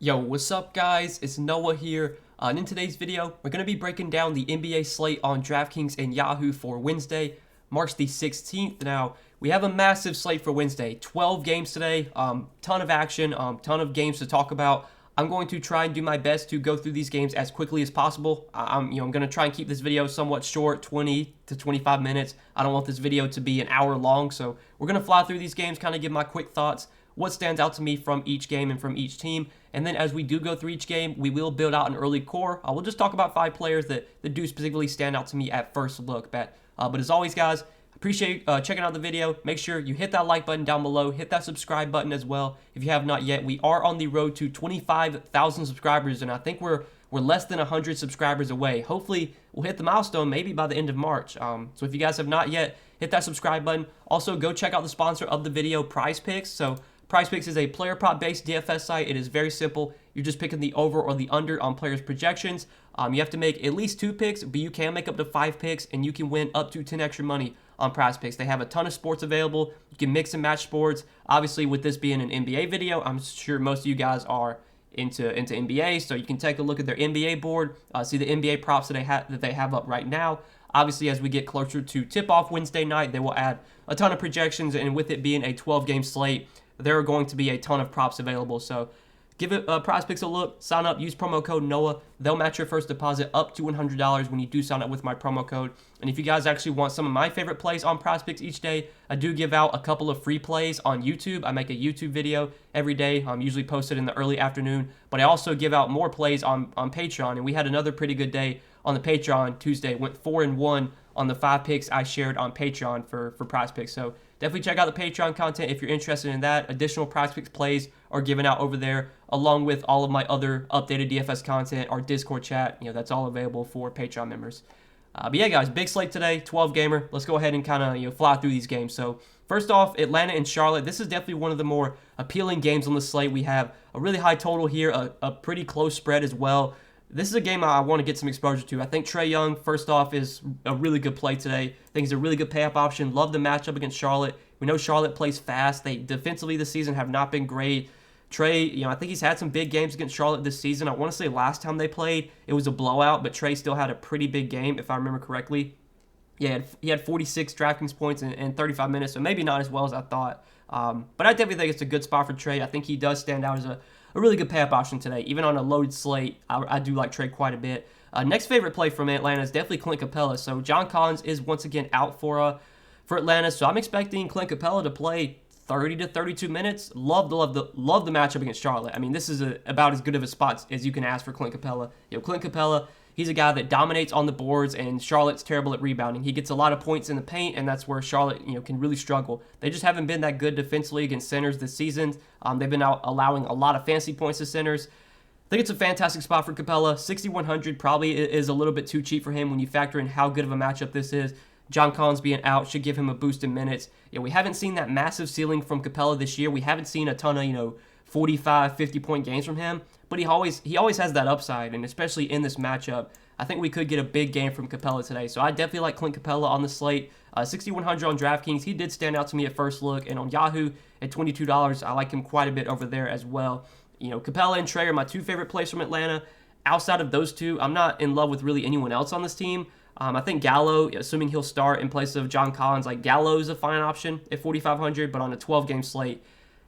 Yo, what's up guys? It's Noah here, and in today's video, we're going to be breaking down the NBA slate on Draftkings and Yahoo for Wednesday, March the 16th. Now, we have a massive slate for Wednesday, 12 games today, ton of action, ton of games to talk about. I'm going to try and do my best to go through these games as quickly as possible. I'm going to try and keep this video somewhat short, 20 to 25 minutes. I don't want this video to be an hour long, so we're going to fly through these games, kind of give my quick thoughts, what stands out to me from each game and from each team. And then as we do go through each game, we will build out an early core. We'll just talk about 5 players that do specifically stand out to me at first look. But as always, guys, appreciate checking out the video. Make sure you hit that like button down below. Hit that subscribe button as well if you have not yet. We are on the road to 25,000 subscribers, and I think we're less than 100 subscribers away. Hopefully, we'll hit the milestone maybe by the end of March. So if you guys have not yet, hit that subscribe button. Also, go check out the sponsor of the video, PrizePicks. So PrizePicks is a player prop based DFS site. It is very simple. You're just picking the over or the under on players' projections. You have to make at least 2 picks, but you can make up to 5 picks, and you can win up to 10 extra money on PrizePicks. They have a ton of sports available. You can mix and match sports. Obviously, with this being an NBA video, I'm sure most of you guys are into NBA, so you can take a look at their NBA board, see the NBA props that they have up right now. Obviously, as we get closer to tip-off Wednesday night, they will add a ton of projections, and with it being a 12-game slate, there are going to be a ton of props available. So give it PrizePicks a look, sign up, use promo code NOAH. They'll match your first deposit up to $100 when you do sign up with my promo code. And if you guys actually want some of my favorite plays on PrizePicks each day, I do give out a couple of free plays on YouTube. I make a YouTube video every day. I'm usually posted in the early afternoon, but I also give out more plays on Patreon. And we had another pretty good day on the Patreon Tuesday. Went 4-1 on the 5 picks I shared on Patreon for PrizePicks. So definitely check out the Patreon content if you're interested in that. Additional PrizePicks plays are given out over there, along with all of my other updated DFS content, our Discord chat. That's all available for Patreon members. But yeah, guys, big slate today, 12 gamer. Let's go ahead and kind of fly through these games. So first off, Atlanta and Charlotte. This is definitely one of the more appealing games on the slate. We have a really high total here, a pretty close spread as well. This is a game I want to get some exposure to. I think Trae Young, first off, is a really good play today. I think he's a really good pay-up option. Love the matchup against Charlotte. We know Charlotte plays fast. They defensively this season have not been great. Trae, I think he's had some big games against Charlotte this season. I want to say last time they played, it was a blowout, but Trae still had a pretty big game, if I remember correctly. Yeah, he had 46 Draftkings points in 35 minutes, so maybe not as well as I thought. But I definitely think it's a good spot for Trae. I think he does stand out as a really good pay-up option today. Even on a loaded slate, I do like Trae quite a bit. Next favorite play from Atlanta is definitely Clint Capella. So John Collins is once again out for Atlanta, so I'm expecting Clint Capella to play 30 to 32 minutes. Love the matchup against Charlotte. I mean, this is about as good of a spot as you can ask for Clint Capella. Clint Capella, he's a guy that dominates on the boards, and Charlotte's terrible at rebounding. He gets a lot of points in the paint, and that's where Charlotte, can really struggle. They just haven't been that good defensively against centers this season. They've been allowing a lot of fancy points to centers. I think it's a fantastic spot for Capella. 6,100 probably is a little bit too cheap for him when you factor in how good of a matchup this is. John Collins being out should give him a boost in minutes. We haven't seen that massive ceiling from Capella this year. We haven't seen a ton of, 45, 50-point games from him, but he always has that upside, and especially in this matchup, I think we could get a big game from Capella today. So I definitely like Clint Capella on the slate. 6,100 on DraftKings. He did stand out to me at first look, and on Yahoo at $22, I like him quite a bit over there as well. Capella and Trae are my 2 favorite plays from Atlanta. Outside of those 2, I'm not in love with really anyone else on this team. I think Gallo, assuming he'll start in place of John Collins, Gallo is a fine option at 4,500, but on a 12-game slate,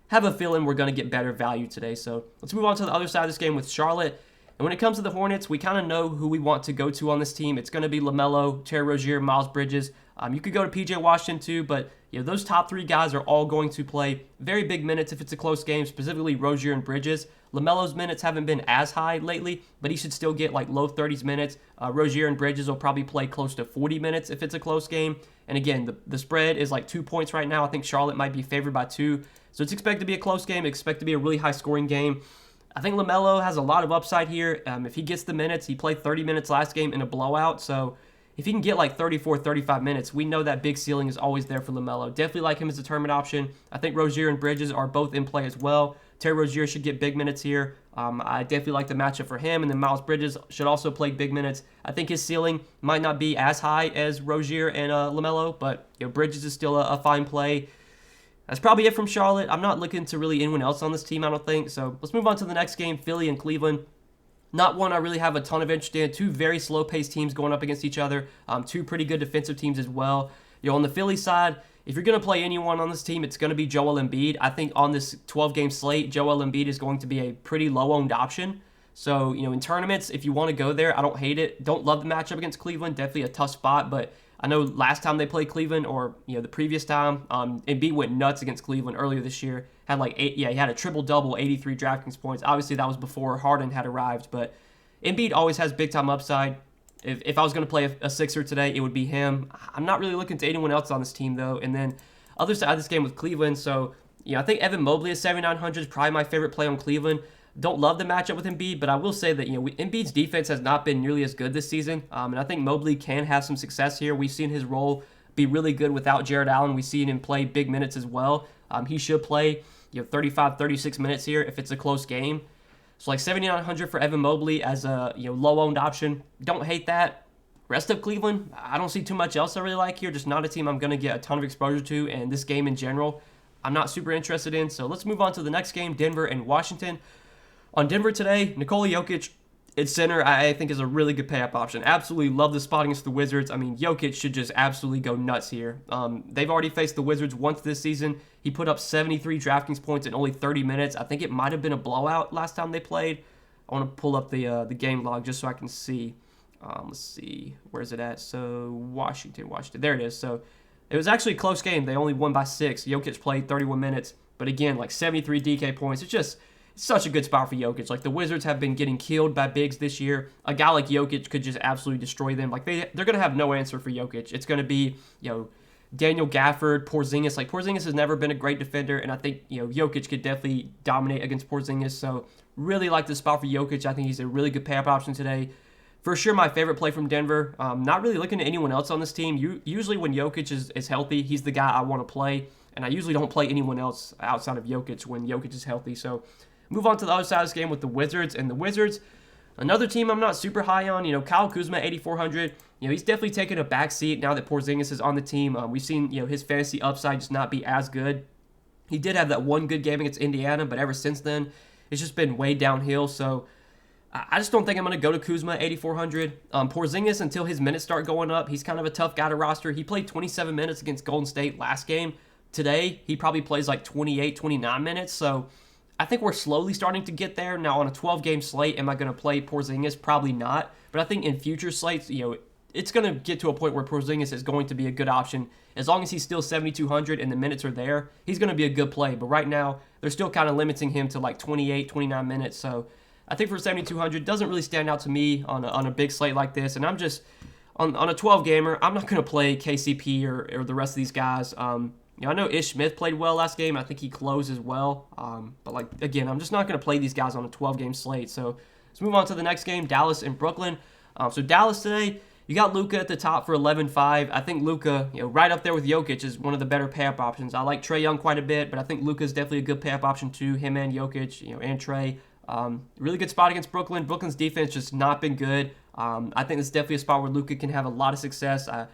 have a feeling we're going to get better value today. So let's move on to the other side of this game with Charlotte. And when it comes to the Hornets, we kind of know who we want to go to on this team. It's going to be LaMelo, Terry Rozier, Miles Bridges. You could go to PJ Washington too, but those top 3 guys are all going to play very big minutes if it's a close game, specifically Rozier and Bridges. LaMelo's minutes haven't been as high lately, but he should still get low 30s minutes. Rozier and Bridges will probably play close to 40 minutes if it's a close game. And again, the spread is 2 points right now. I think Charlotte might be favored by 2. So it's expected to be a close game, expect to be a really high-scoring game. I think LaMelo has a lot of upside here. If he gets the minutes, he played 30 minutes last game in a blowout. So if he can get 34, 35 minutes, we know that big ceiling is always there for LaMelo. Definitely like him as a tournament option. I think Rozier and Bridges are both in play as well. Terry Rozier should get big minutes here. I definitely like the matchup for him. And then Miles Bridges should also play big minutes. I think his ceiling might not be as high as Rozier and LaMelo, but Bridges is still a fine play. That's probably it from Charlotte. I'm not looking to really anyone else on this team, I don't think. So let's move on to the next game, Philly and Cleveland. Not one I really have a ton of interest in. Two very slow-paced teams going up against each other. Two pretty good defensive teams as well. On the Philly side, if you're going to play anyone on this team, it's going to be Joel Embiid. I think on this 12-game slate, Joel Embiid is going to be a pretty low-owned option. So, in tournaments, if you want to go there, I don't hate it. Don't love the matchup against Cleveland. Definitely a tough spot, but I know last time they played Cleveland, or the previous time, Embiid went nuts against Cleveland earlier this year. Had he had a triple-double, 83 DraftKings points. Obviously, that was before Harden had arrived, but Embiid always has big-time upside. If I was going to play a Sixer today, it would be him. I'm not really looking to anyone else on this team, though. And then other side of this game with Cleveland, so I think Evan Mobley at 7,900 is probably my favorite play on Cleveland. Don't love the matchup with Embiid, but I will say that Embiid's defense has not been nearly as good this season, and I think Mobley can have some success here. We've seen his role be really good without Jared Allen. We've seen him play big minutes as well. He should play 35, 36 minutes here if it's a close game. So like 7,900 for Evan Mobley as a low-owned option. Don't hate that. Rest of Cleveland, I don't see too much else I really like here. Just not a team I'm going to get a ton of exposure to, and this game in general, I'm not super interested in. So let's move on to the next game, Denver and Washington. On Denver today, Nikola Jokic at center, I think, is a really good pay-up option. Absolutely love the spot against the Wizards. I mean, Jokic should just absolutely go nuts here. They've already faced the Wizards once this season. He put up 73 DraftKings points in only 30 minutes. I think it might have been a blowout last time they played. I want to pull up the game log just so I can see. Let's see. Where's it at? So, Washington. There it is. So, it was actually a close game. They only won by 6. Jokic played 31 minutes. But again, like 73 DK points. It's such a good spot for Jokic. Like, the Wizards have been getting killed by bigs this year. A guy like Jokic could just absolutely destroy them. Like, they're going to have no answer for Jokic. It's going to be, Daniel Gafford, Porzingis. Like, Porzingis has never been a great defender, and I think, Jokic could definitely dominate against Porzingis. So, really like the spot for Jokic. I think he's a really good pay-up option today. For sure, my favorite play from Denver. Not really looking at anyone else on this team. Usually when Jokic is healthy, he's the guy I want to play, and I usually don't play anyone else outside of Jokic when Jokic is healthy. So, move on to the other side of this game with the Wizards. And the Wizards, another team I'm not super high on. Kyle Kuzma, 8,400. He's definitely taken a backseat now that Porzingis is on the team. We've seen, his fantasy upside just not be as good. He did have that one good game against Indiana, but ever since then, it's just been way downhill. So, I just don't think I'm going to go to Kuzma, 8,400. Porzingis, until his minutes start going up, he's kind of a tough guy to roster. He played 27 minutes against Golden State last game. Today, he probably plays like 28, 29 minutes. So, I think we're slowly starting to get there. Now, on a 12-game slate, am I going to play Porzingis? Probably not. But I think in future slates, it's going to get to a point where Porzingis is going to be a good option. As long as he's still 7,200 and the minutes are there, he's going to be a good play. But right now, they're still kind of limiting him to like 28, 29 minutes. So I think for 7,200, doesn't really stand out to me on a big slate like this. And I'm just, on a 12-gamer, I'm not going to play KCP or the rest of these guys. I know Ish Smith played well last game. I think he closed as well. But again, I'm just not going to play these guys on a 12-game slate. So let's move on to the next game, Dallas and Brooklyn. So Dallas today, you got Luka at the top for 11.5. I think Luka, right up there with Jokic, is one of the better pay-up options. I like Trae Young quite a bit, but I think Luka is definitely a good pay-up option too. Him and Jokic, and Trae. Really good spot against Brooklyn. Brooklyn's defense just not been good. I think this is definitely a spot where Luka can have a lot of success. I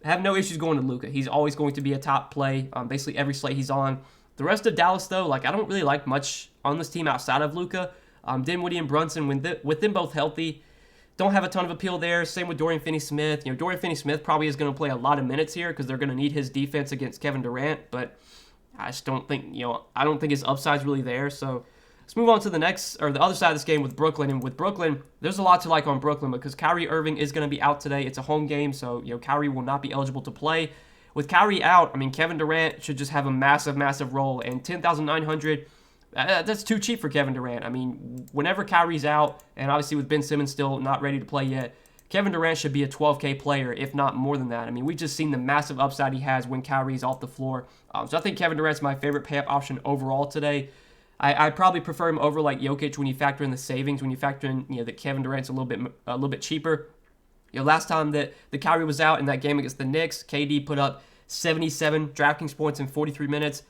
have no issues going to Luka. He's always going to be a top play, basically every slate he's on. The rest of Dallas, though, I don't really like much on this team outside of Luka. Dinwiddie and Brunson, with them both healthy, don't have a ton of appeal there. Same with Dorian Finney-Smith. Dorian Finney-Smith probably is going to play a lot of minutes here because they're going to need his defense against Kevin Durant, but I just don't think, I don't think his upside's really there. So let's move on to the other side of this game with Brooklyn. And with Brooklyn, there's a lot to like on Brooklyn because Kyrie Irving is going to be out today. It's a home game, so Kyrie will not be eligible to play. With Kyrie out, Kevin Durant should just have a massive, massive role. And 10,900, that's too cheap for Kevin Durant. Whenever Kyrie's out, and obviously with Ben Simmons still not ready to play yet, Kevin Durant should be a 12K player, if not more than that. We've just seen the massive upside he has when Kyrie's off the floor. So I think Kevin Durant's my favorite pay-up option overall today. I probably prefer him over like Jokic when you factor in the savings, when you factor in that Kevin Durant's a little bit cheaper. Last time that the Kyrie was out in that game against the Knicks, KD put up 77 DraftKings points in 43 minutes.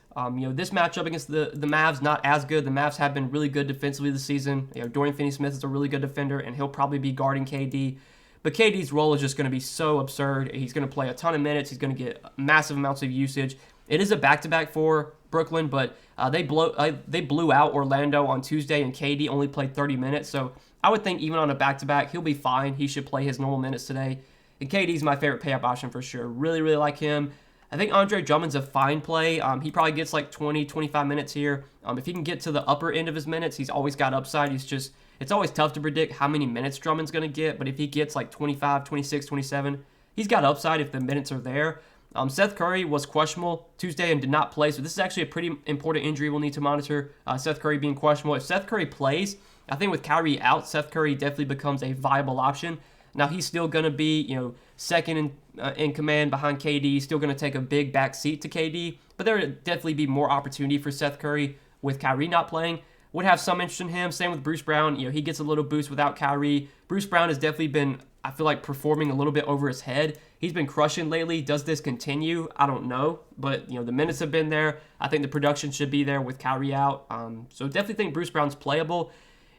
This matchup against the Mavs, not as good. The Mavs have been really good defensively this season. Dorian Finney-Smith is a really good defender, and he'll probably be guarding KD. But KD's role is just going to be so absurd. He's going to play a ton of minutes. He's going to get massive amounts of usage. It is a back-to-back for Brooklyn, but they blew out Orlando on Tuesday, and KD only played 30 minutes. So I would think even on a back-to-back, he'll be fine. He should play his normal minutes today. And KD's my favorite pay-up option for sure. Really, really like him. I think Andre Drummond's a fine play. He probably gets like 20, 25 minutes here. If he can get to the upper end of his minutes, he's always got upside. It's always tough to predict how many minutes Drummond's going to get, but if he gets like 25, 26, 27, he's got upside if the minutes are there. Seth Curry was questionable Tuesday and did not play, so this is actually a pretty important injury we'll need to monitor. Seth Curry being questionable. If Seth Curry plays, I think with Kyrie out, Seth Curry definitely becomes a viable option. Now, he's still going to be, second in command behind KD, still going to take a big back seat to KD, but there would definitely be more opportunity for Seth Curry with Kyrie not playing. Would have some interest in him. Same with Bruce Brown. He gets a little boost without Kyrie. Bruce Brown has definitely been, I feel like, performing a little bit over his head. He's been crushing lately. Does this continue? I don't know. But, the minutes have been there. I think the production should be there with Kyrie out. So definitely think Bruce Brown's playable.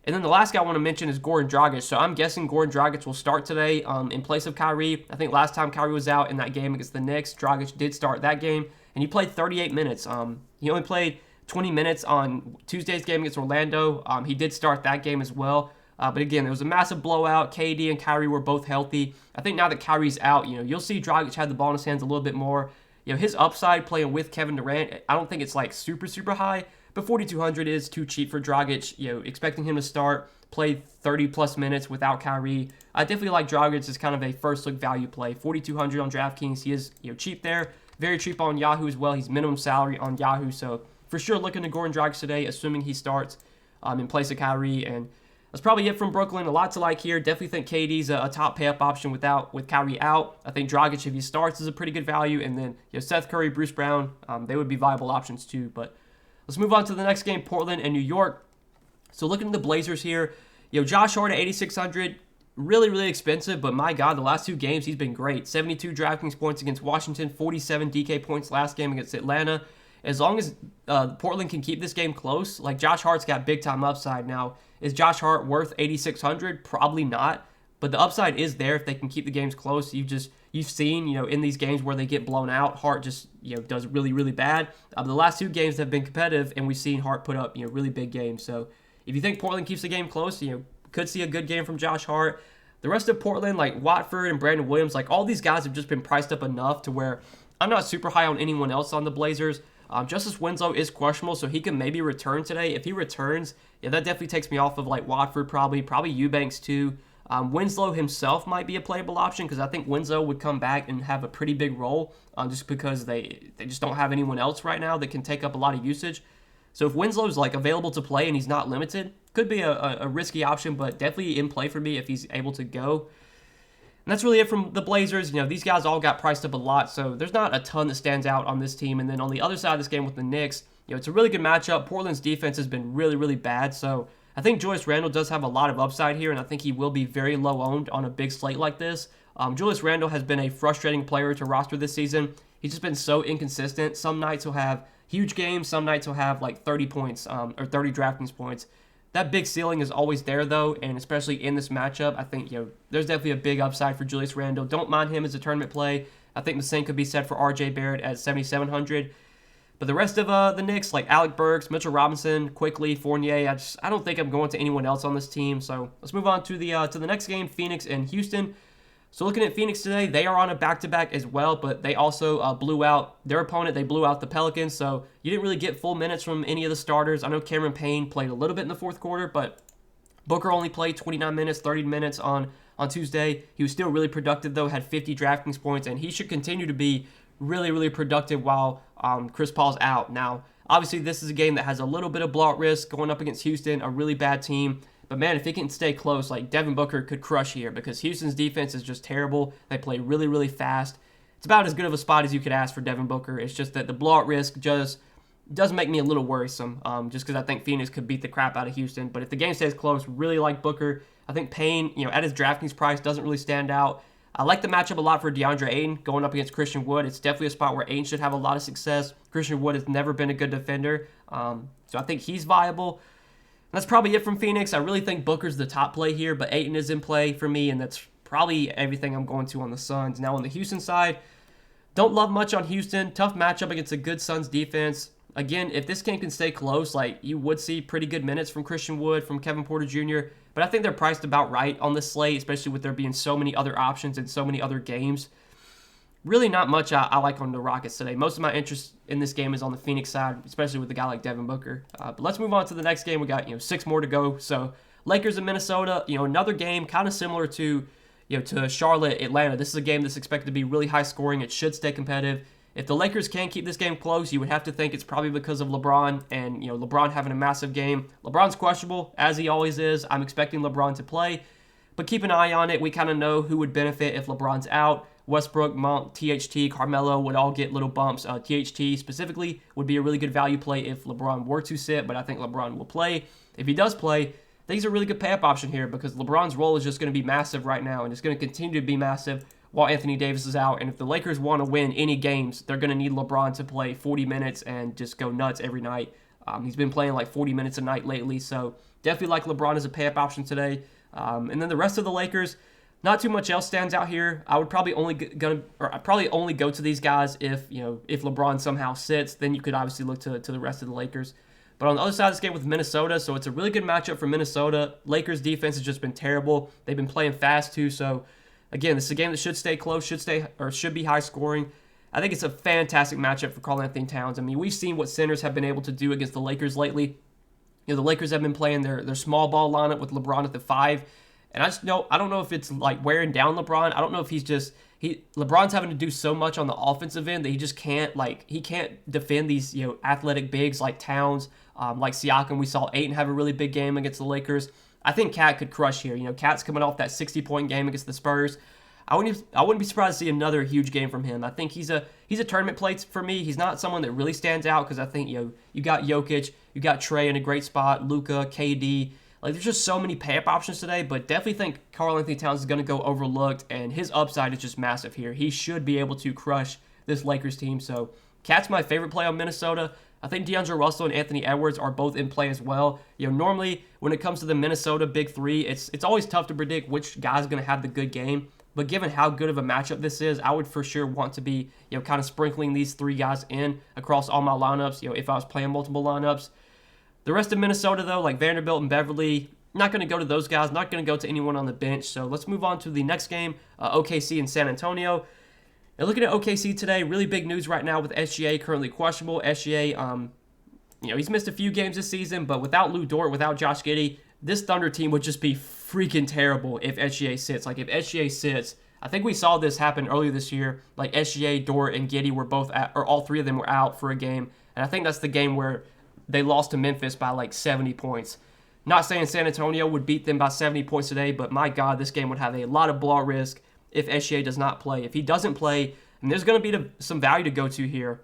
And then the last guy I want to mention is Goran Dragic. So I'm guessing Goran Dragic will start today in place of Kyrie. I think last time Kyrie was out in that game against the Knicks, Dragic did start that game, and he played 38 minutes. He only played 20 minutes on Tuesday's game against Orlando. He did start that game as well. But again, it was a massive blowout. KD and Kyrie were both healthy. I think now that Kyrie's out, you'll see Dragic had the ball in his hands a little bit more. His upside playing with Kevin Durant, I don't think it's like super, super high. But 4,200 is too cheap for Dragic. Expecting him to start, play 30-plus minutes without Kyrie. I definitely like Dragic as kind of a first-look value play. 4,200 on DraftKings. He is cheap there. Very cheap on Yahoo as well. He's minimum salary on Yahoo. So for sure looking to Goran Dragic today, assuming he starts in place of Kyrie. And that's probably it from Brooklyn. A lot to like here. Definitely think KD's a top pay-up option with Kyrie out. I think Dragic, if he starts, is a pretty good value. And then Seth Curry, Bruce Brown, they would be viable options too. But let's move on to the next game, Portland and New York. So looking at the Blazers here, Josh Hart at 8,600, really, really expensive, but my God, the last two games, he's been great. 72 DraftKings points against Washington, 47 DK points last game against Atlanta. As long as Portland can keep this game close, like Josh Hart's got big-time upside. Now, is Josh Hart worth 8,600? Probably not, but the upside is there if they can keep the games close. You've seen, in these games where they get blown out, Hart just, does really, really bad. The last two games have been competitive, and we've seen Hart put up, really big games. So if you think Portland keeps the game close, could see a good game from Josh Hart. The rest of Portland, like Watford and Brandon Williams, like all these guys have just been priced up enough to where I'm not super high on anyone else on the Blazers. Justice Winslow is questionable, so he can maybe return today. If he returns, that definitely takes me off of like Watford probably Eubanks too. Winslow himself might be a playable option because I think Winslow would come back and have a pretty big role just because they just don't have anyone else right now that can take up a lot of usage. So if Winslow's like available to play and he's not limited, could be a risky option, but definitely in play for me if he's able to go. And that's really it from the Blazers. These guys all got priced up a lot, so there's not a ton that stands out on this team. And then on the other side of this game with the Knicks, it's a really good matchup. Portland's defense has been really, really bad, so I think Julius Randle does have a lot of upside here, and I think he will be very low owned on a big slate like this. Julius Randle has been a frustrating player to roster this season. He's just been so inconsistent. Some nights he'll have huge games. Some nights he'll have like 30 points or 30 DraftKings points. That big ceiling is always there, though, and especially in this matchup, I think there's definitely a big upside for Julius Randle. Don't mind him as a tournament play. I think the same could be said for R.J. Barrett at 7,700. But the rest of the Knicks, like Alec Burks, Mitchell Robinson, Quickly, Fournier, I don't think I'm going to anyone else on this team. So let's move on to the next game, Phoenix and Houston. So looking at Phoenix today, they are on a back-to-back as well, but they also blew out their opponent. They blew out the Pelicans, so you didn't really get full minutes from any of the starters. I know Cameron Payne played a little bit in the fourth quarter, but Booker only played 29 minutes, 30 minutes on Tuesday. He was still really productive, though, had 50 DraftKings points, and he should continue to be really, really productive while Chris Paul's out. Now, obviously, this is a game that has a little bit of blowout risk going up against Houston, a really bad team. But, man, if it can stay close, like Devin Booker could crush here because Houston's defense is just terrible. They play really, really fast. It's about as good of a spot as you could ask for Devin Booker. It's just that the blowout risk just does make me a little worrisome just because I think Phoenix could beat the crap out of Houston. But if the game stays close, really like Booker. I think Payne, at his DraftKings price, doesn't really stand out. I like the matchup a lot for DeAndre Ayton going up against Christian Wood. It's definitely a spot where Ayton should have a lot of success. Christian Wood has never been a good defender, so I think he's viable. That's probably it from Phoenix. I really think Booker's the top play here, but Ayton is in play for me, and that's probably everything I'm going to on the Suns. Now on the Houston side, don't love much on Houston. Tough matchup against a good Suns defense. Again, if this game can stay close, like you would see pretty good minutes from Christian Wood, from Kevin Porter Jr., but I think they're priced about right on this slate, especially with there being so many other options and so many other games. Really not much I like on the Rockets today. Most of my interest in this game is on the Phoenix side, especially with a guy like Devin Booker. But let's move on to the next game. We got 6 more to go. So Lakers and Minnesota, another game kind of similar to to Charlotte, Atlanta. This is a game that's expected to be really high scoring. It should stay competitive. If the Lakers can keep this game close, you would have to think it's probably because of LeBron and LeBron having a massive game. LeBron's questionable, as he always is. I'm expecting LeBron to play, but keep an eye on it. We kind of know who would benefit if LeBron's out. Westbrook, Monk, THT, Carmelo would all get little bumps. THT specifically would be a really good value play if LeBron were to sit, but I think LeBron will play. If he does play, I think he's a really good pay-up option here because LeBron's role is just going to be massive right now, and it's going to continue to be massive while Anthony Davis is out. And if the Lakers want to win any games, they're going to need LeBron to play 40 minutes and just go nuts every night. He's been playing like 40 minutes a night lately, so definitely like LeBron as a pay-up option today. And then the rest of the Lakers, not too much else stands out here. I would probably only go to these guys if LeBron somehow sits. Then you could obviously look to the rest of the Lakers. But on the other side of this game with Minnesota, so it's a really good matchup for Minnesota. Lakers defense has just been terrible. They've been playing fast too, so again, this is a game that should stay close, should be high scoring. I think it's a fantastic matchup for Karl-Anthony Towns. I mean, we've seen what centers have been able to do against the Lakers lately. The Lakers have been playing their small ball lineup with LeBron at the 5. And I don't know if it's like wearing down LeBron. I don't know if LeBron's having to do so much on the offensive end that he just can't defend these athletic bigs like Towns, like Siakam. We saw Ayton have a really big game against the Lakers. I think Cat could crush here. Cat's coming off that 60-point game against the Spurs. I wouldn't be surprised to see another huge game from him. I think he's a tournament play for me. He's not someone that really stands out because I think you got Jokic, you got Trey in a great spot, Luka, KD. Like, there's just so many pay-up options today, but definitely think Karl-Anthony Towns is going to go overlooked, and his upside is just massive here. He should be able to crush this Lakers team. So Cat's my favorite play on Minnesota. I think D'Angelo Russell and Anthony Edwards are both in play as well. normally when it comes to the Minnesota Big Three, it's always tough to predict which guy's going to have the good game. But given how good of a matchup this is, I would for sure want to be kind of sprinkling these 3 guys in across all my lineups. If I was playing multiple lineups. The rest of Minnesota, though, like Vanderbilt and Beverly, not going to go to those guys, not going to go to anyone on the bench. So let's move on to the next game, OKC and San Antonio. And looking at OKC today, really big news right now with SGA currently questionable. SGA, he's missed a few games this season, but without Lou Dort, without Josh Giddey, this Thunder team would just be freaking terrible if SGA sits. Like, if SGA sits, I think we saw this happen earlier this year. Like, SGA, Dort, and Giddey were both all 3 of them were out for a game. And I think that's the game where they lost to Memphis by like 70 points. Not saying San Antonio would beat them by 70 points today, but my God, this game would have a lot of blowout risk if SGA does not play. If he doesn't play, and there's going to be some value to go to here.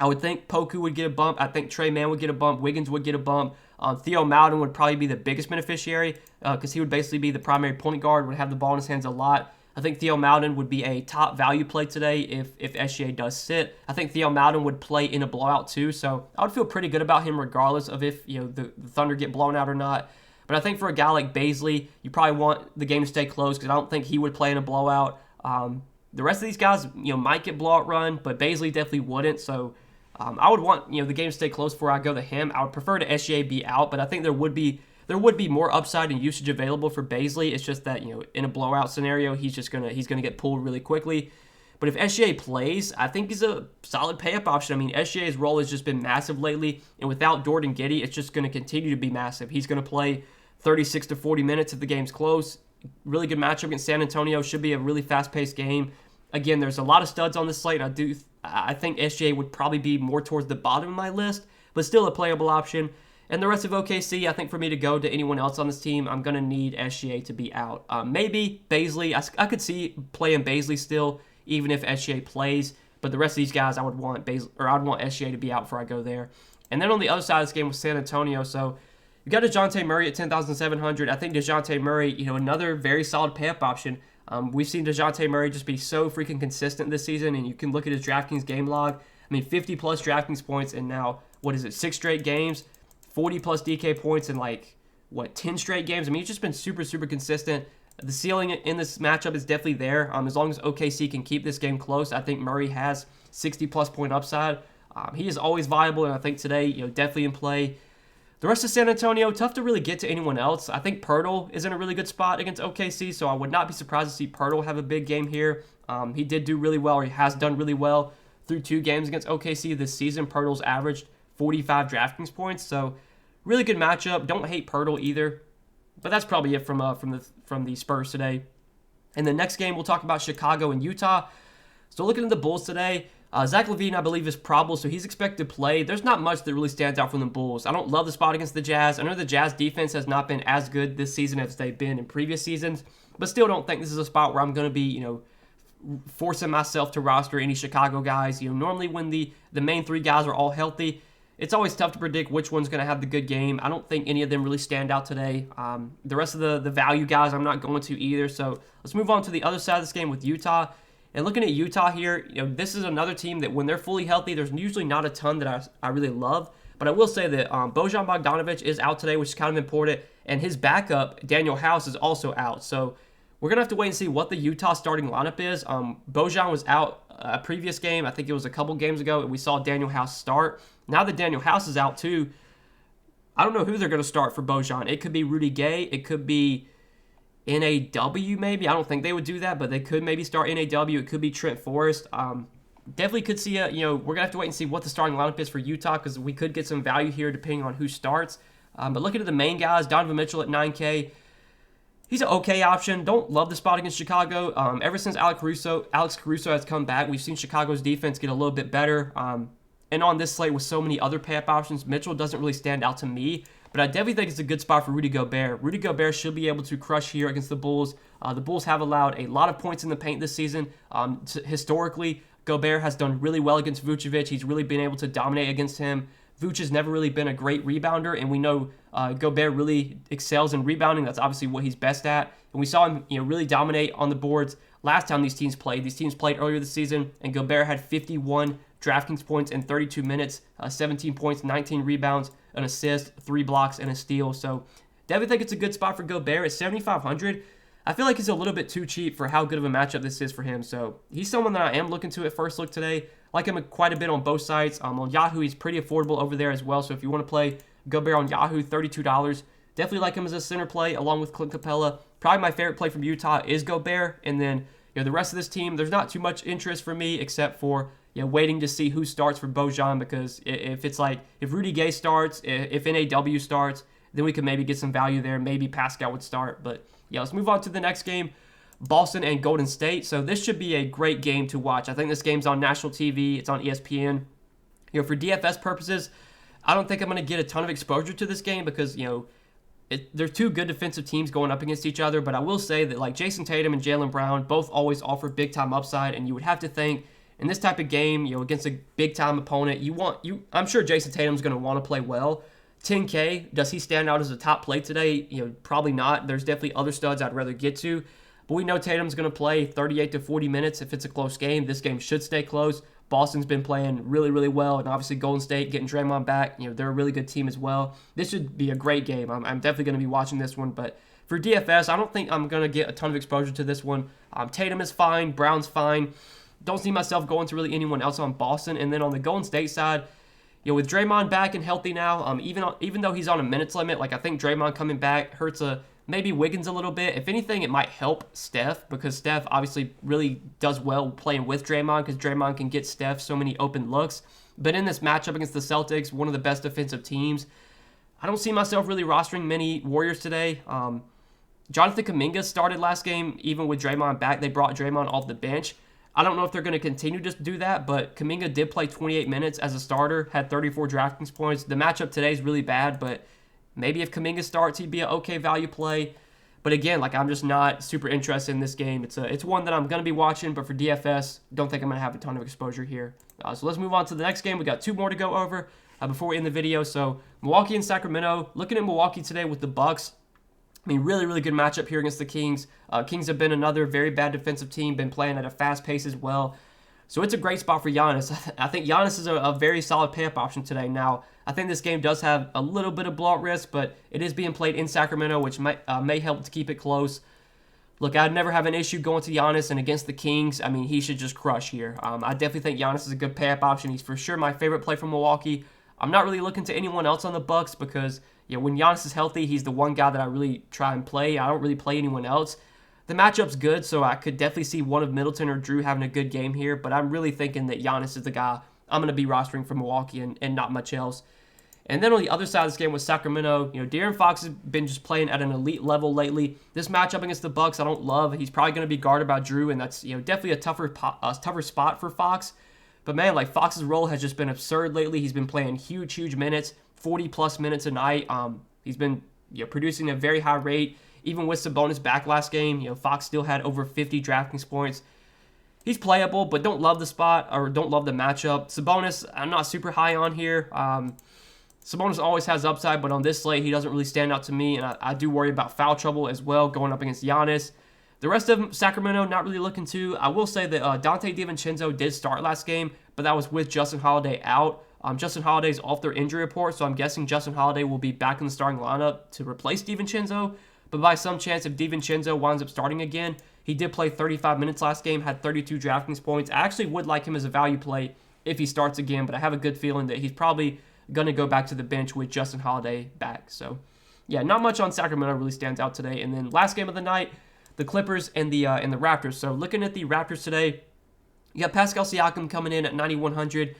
I would think Poku would get a bump. I think Trey Mann would get a bump. Wiggins would get a bump. Theo Maledon would probably be the biggest beneficiary because he would basically be the primary point guard, would have the ball in his hands a lot. I think Theo Maledon would be a top value play today if SGA does sit. I think Theo Maledon would play in a blowout too, so I would feel pretty good about him regardless of if the Thunder get blown out or not. But I think for a guy like Bazley, you probably want the game to stay close because I don't think he would play in a blowout. The rest of these guys, might get blowout run, but Bazley definitely wouldn't. So I would want the game to stay close before I go to him. I would prefer to SGA be out, but I think there would be more upside and usage available for Bazley. It's just that in a blowout scenario, he's gonna get pulled really quickly. But if SGA plays, I think he's a solid pay-up option. I mean, SGA's role has just been massive lately, and without Dort and Giddey, it's just going to continue to be massive. He's going to play 36 to 40 minutes if the game's close. Really good matchup against San Antonio. Should be a really fast-paced game. Again, there's a lot of studs on this slate. I think SGA would probably be more towards the bottom of my list, but still a playable option. And the rest of OKC, I think for me to go to anyone else on this team, I'm going to need SGA to be out. Maybe Bazley. I could see playing Bazley still, even if SGA plays. But the rest of these guys, I'd want SGA to be out before I go there. And then on the other side of this game was San Antonio. So you got DeJounte Murray at 10,700. I think DeJounte Murray, another very solid pay-up option. We've seen DeJounte Murray just be so freaking consistent this season, and you can look at his DraftKings game log. I mean, 50-plus DraftKings points, and now, 6 straight games? 40-plus DK points in, 10 straight games? I mean, he's just been super, super consistent. The ceiling in this matchup is definitely there. As long as OKC can keep this game close, I think Murray has 60-plus point upside. He is always viable, and I think today, definitely in play. The rest of San Antonio, tough to really get to anyone else. I think Pirtle is in a really good spot against OKC, so I would not be surprised to see Pirtle have a big game here. He did do really well, or he has done really well through 2 games against OKC this season. Pirtle's averaged 45 DraftKings points, so really good matchup. Don't hate Pirtle either, but that's probably it from the Spurs today. And the next game, we'll talk about Chicago and Utah. So looking at the Bulls today, Zach LaVine, I believe, is probable, so he's expected to play. There's not much that really stands out from the Bulls. I don't love the spot against the Jazz. I know the Jazz defense has not been as good this season as they've been in previous seasons, but still don't think this is a spot where I'm going to be, forcing myself to roster any Chicago guys. Normally when the main 3 guys are all healthy, it's always tough to predict which one's going to have the good game. I don't think any of them really stand out today. The rest of the value guys, I'm not going to either. So let's move on to the other side of this game with Utah. And looking at Utah here, this is another team that when they're fully healthy, there's usually not a ton that I really love. But I will say that Bojan Bogdanovic is out today, which is kind of important. And his backup, Daniel House, is also out. So we're going to have to wait and see what the Utah starting lineup is. Bojan was out a previous game. I think it was a couple games ago, and we saw Daniel House start. Now that Daniel House is out too, I don't know who they're going to start for Bojan. It could be Rudy Gay. It could be NAW maybe. I don't think they would do that, but they could maybe start NAW. It could be Trent Forrest. Definitely could see we're going to have to wait and see what the starting lineup is for Utah because we could get some value here depending on who starts. But looking at the main guys, Donovan Mitchell at 9K. He's an okay option. Don't love the spot against Chicago. Ever since Alex Caruso has come back, we've seen Chicago's defense get a little bit better. And on this slate with so many other pay-up options, Mitchell doesn't really stand out to me. But I definitely think it's a good spot for Rudy Gobert. Rudy Gobert should be able to crush here against the Bulls. The Bulls have allowed a lot of points in the paint this season. Historically, Gobert has done really well against Vucevic. He's really been able to dominate against him. Vuce has never really been a great rebounder, and we know Gobert really excels in rebounding. That's obviously what he's best at. And we saw him really dominate on the boards last time these teams played. These teams played earlier this season, and Gobert had 51 DraftKings points in 32 minutes, 17 points, 19 rebounds, an assist, 3 blocks, and a steal. So definitely think it's a good spot for Gobert at 7,500. I feel like he's a little bit too cheap for how good of a matchup this is for him. So he's someone that I am looking to at first look today. Like him quite a bit on both sides. On Yahoo, he's pretty affordable over there as well. So if you want to play Gobert on Yahoo, $32. Definitely like him as a center play along with Clint Capella. Probably my favorite play from Utah is Gobert. And then the rest of this team, there's not too much interest for me except for waiting to see who starts for Bojan, because if Rudy Gay starts, if NAW starts, then we could maybe get some value there. Maybe Pascal would start. But let's move on to the next game, Boston and Golden State. So this should be a great game to watch. I think this game's on national TV. It's on ESPN. For DFS purposes, I don't think I'm going to get a ton of exposure to this game because, they're 2 good defensive teams going up against each other. But I will say that Jason Tatum and Jaylen Brown both always offer big-time upside, and you would have to think in this type of game, against a big-time opponent, I'm sure Jason Tatum's going to want to play well. 10K, does he stand out as a top play today? Probably not. There's definitely other studs I'd rather get to. But we know Tatum's going to play 38 to 40 minutes if it's a close game. This game should stay close. Boston's been playing really, really well. And obviously Golden State getting Draymond back. They're a really good team as well. This should be a great game. I'm definitely going to be watching this one. But for DFS, I don't think I'm going to get a ton of exposure to this one. Tatum is fine. Brown's fine. Don't see myself going to really anyone else on Boston. And then on the Golden State side, with Draymond back and healthy now, even though he's on a minutes limit, I think Draymond coming back hurts maybe Wiggins a little bit. If anything, it might help Steph, because Steph obviously really does well playing with Draymond, because Draymond can get Steph so many open looks. But in this matchup against the Celtics, one of the best defensive teams, I don't see myself really rostering many Warriors today. Jonathan Kuminga started last game, even with Draymond back. They brought Draymond off the bench. I don't know if they're going to continue to do that, but Kuminga did play 28 minutes as a starter, had 34 DraftKings points. The matchup today is really bad, but maybe if Kuminga starts, he'd be an okay value play. But again, I'm just not super interested in this game. It's one that I'm going to be watching, but for DFS, don't think I'm going to have a ton of exposure here. So let's move on to the next game. We got 2 more to go over before we end the video. So Milwaukee and Sacramento. Looking at Milwaukee today with the Bucks. Really, really good matchup here against the Kings. Kings have been another very bad defensive team, been playing at a fast pace as well. So it's a great spot for Giannis. I think Giannis is a very solid pay-up option today. Now, I think this game does have a little bit of blowout risk, but it is being played in Sacramento, which may help to keep it close. look, I'd never have an issue going to Giannis, and against the Kings, I mean, he should just crush here. I definitely think Giannis is a good pay-up option. He's for sure my favorite play from Milwaukee. I'm not really looking to anyone else on the Bucks because, you know, when Giannis is healthy, he's the one guy that I really try and play. I don't really play anyone else. The matchup's good, so I could definitely see one of Middleton or Drew having a good game here, but I'm really thinking that Giannis is the guy I'm going to be rostering for Milwaukee and not much else. And then on the other side of this game with Sacramento, you know, De'Aaron Fox has been just playing at an elite level lately. This matchup against the Bucks, I don't love. He's probably going to be guarded by Drew, and that's, you know, definitely a tougher spot for Fox. But man, like, Fox's role has just been absurd lately. He's been playing huge minutes, 40+ minutes a night. He's been, you know, producing at a very high rate. Even with Sabonis back last game, you know, Fox still had over 50 DraftKings points. He's playable, but don't love the spot or don't love the matchup. Sabonis, I'm not super high on here. Sabonis always has upside, but on this slate, he doesn't really stand out to me, and I do worry about foul trouble as well going up against Giannis. The rest of them, Sacramento, not really looking to. I will say that Dante DiVincenzo did start last game, but that was with Justin Holiday out. Justin Holiday's off their injury report, so I'm guessing Justin Holiday will be back in the starting lineup to replace DiVincenzo. But by some chance, if DiVincenzo winds up starting again, he did play 35 minutes last game, had 32 DraftKings points. I actually would like him as a value play if he starts again, but I have a good feeling that he's probably going to go back to the bench with Justin Holiday back. So, yeah, not much on Sacramento really stands out today. And then last game of the night, the Clippers and the Raptors. So looking at the Raptors today, you got Pascal Siakam coming in at 9,100.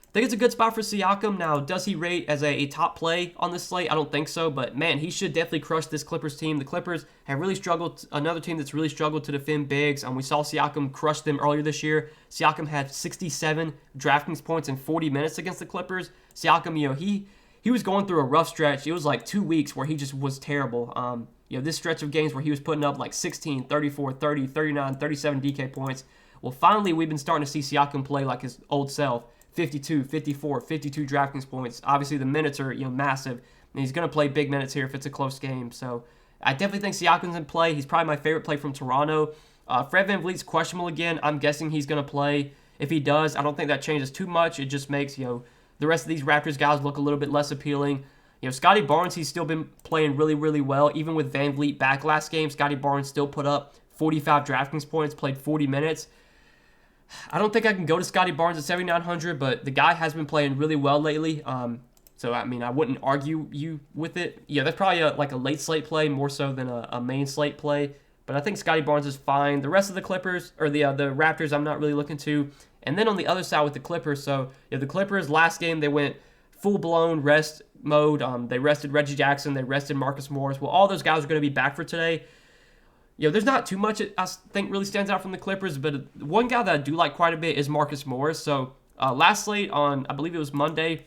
I think it's a good spot for Siakam. Now, does he rate as a top play on this slate? I don't think so, but man, he should definitely crush this Clippers team. The Clippers have really struggled, another team that's really struggled to defend bigs. We saw Siakam crush them earlier this year. Siakam had 67 DraftKings points in 40 minutes against the Clippers. Siakam, you know, he was going through a rough stretch. It was like 2 weeks where he just was terrible. You know, this stretch of games where he was putting up like 16, 34, 30, 39, 37 DK points. Well, finally, we've been starting to see Siakam play like his old self. 52, 54, 52 DraftKings points. Obviously, the minutes are, you know, massive, and he's going to play big minutes here if it's a close game. So I definitely think Siakam's in play. He's probably my favorite play from Toronto. Fred VanVleet's questionable again. I'm guessing he's going to play. If he does, I don't think that changes too much. It just makes, you know, the rest of these Raptors guys look a little bit less appealing. You know, Scotty Barnes, he's still been playing really well. Even with VanVleet back last game, Scotty Barnes still put up 45 DraftKings points, played 40 minutes. I don't think I can go to Scotty Barnes at 7,900, but the guy has been playing really well lately. So, I mean, I wouldn't argue you with it. Yeah, that's probably like a late slate play more so than a main slate play. But I think Scotty Barnes is fine. The rest of the Clippers, or the Raptors, I'm not really looking to. And then on the other side with the Clippers, so yeah, the Clippers last game, they went full-blown rest mode. They rested Reggie Jackson. They rested Marcus Morris. Well, all those guys are going to be back for today. You know, there's not too much I think really stands out from the Clippers, but one guy that I do like quite a bit is Marcus Morris. So last slate on, I believe it was Monday,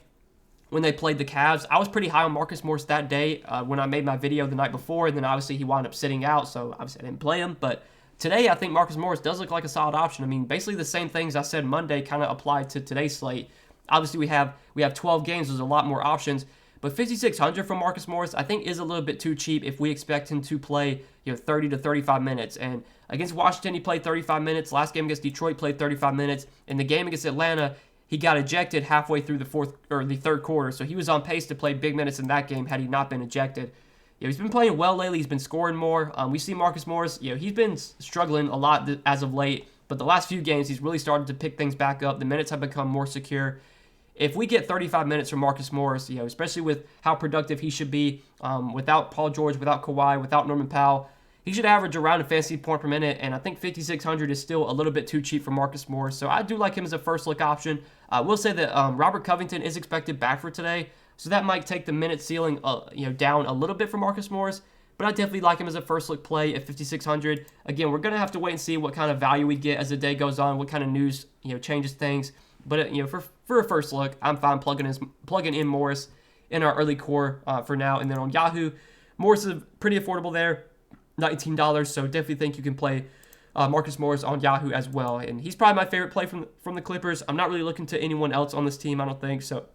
when they played the Cavs, I was pretty high on Marcus Morris that day when I made my video the night before, and then obviously he wound up sitting out, so obviously I didn't play him. But today, I think Marcus Morris does look like a solid option. I mean, basically the same things I said Monday kind of apply to today's slate. Obviously, we have 12 games. There's a lot more options. But 5,600 from Marcus Morris, I think, is a little bit too cheap if we expect him to play, you know, 30 to 35 minutes. And against Washington, he played 35 minutes. Last game against Detroit, played 35 minutes. In the game against Atlanta, he got ejected halfway through the third quarter. So he was on pace to play big minutes in that game had he not been ejected. You know, he's been playing well lately. He's been scoring more. We see Marcus Morris, you know, he's been struggling a lot as of late. But the last few games, he's really started to pick things back up. The minutes have become more secure. If we get 35 minutes from Marcus Morris, you know, especially with how productive he should be, without Paul George, without Kawhi, without Norman Powell, he should average around a fantasy point per minute, and I think 5,600 is still a little bit too cheap for Marcus Morris, so I do like him as a first-look option. I will say that Robert Covington is expected back for today, so that might take the minute ceiling down a little bit for Marcus Morris, but I definitely like him as a first-look play at 5,600. Again, we're going to have to wait and see what kind of value we get as the day goes on, what kind of news changes things. But for a first look, I'm fine plugging in Morris in our early core for now. And then on Yahoo, Morris is pretty affordable there, $19. So definitely think you can play Marcus Morris on Yahoo as well. And he's probably my favorite play from the Clippers. I'm not really looking to anyone else on this team, I don't think. So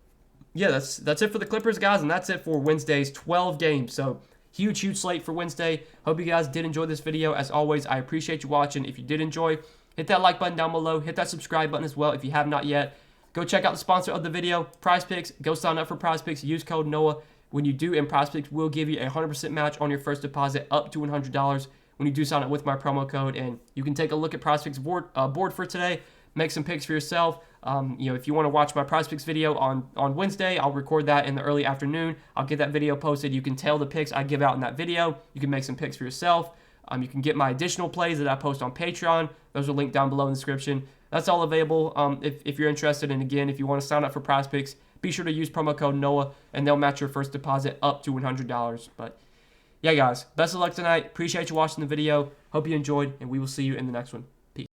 yeah, that's it for the Clippers, guys, and that's it for Wednesday's 12 games. So huge slate for Wednesday. Hope you guys did enjoy this video. As always, I appreciate you watching. If you did enjoy, hit that like button down below. Hit that subscribe button as well if you have not yet. Go check out the sponsor of the video, PrizePicks. Go sign up for PrizePicks. Use code NOAH. When you do, and PrizePicks will give you a 100% match on your first deposit up to $100 when you do sign up with my promo code. And you can take a look at Prospects board for today, make some picks for yourself. If you want to watch my Prospects video on Wednesday, I'll record that in the early afternoon. I'll get that video posted. You can tell the picks I give out in that video. You can make some picks for yourself. You can get my additional plays that I post on Patreon. Those are linked down below in the description. That's all available if you're interested. And again, if you want to sign up for Prospects, be sure to use promo code NOAH, and they'll match your first deposit up to $100. But yeah, guys, best of luck tonight. Appreciate you watching the video. Hope you enjoyed, and we will see you in the next one.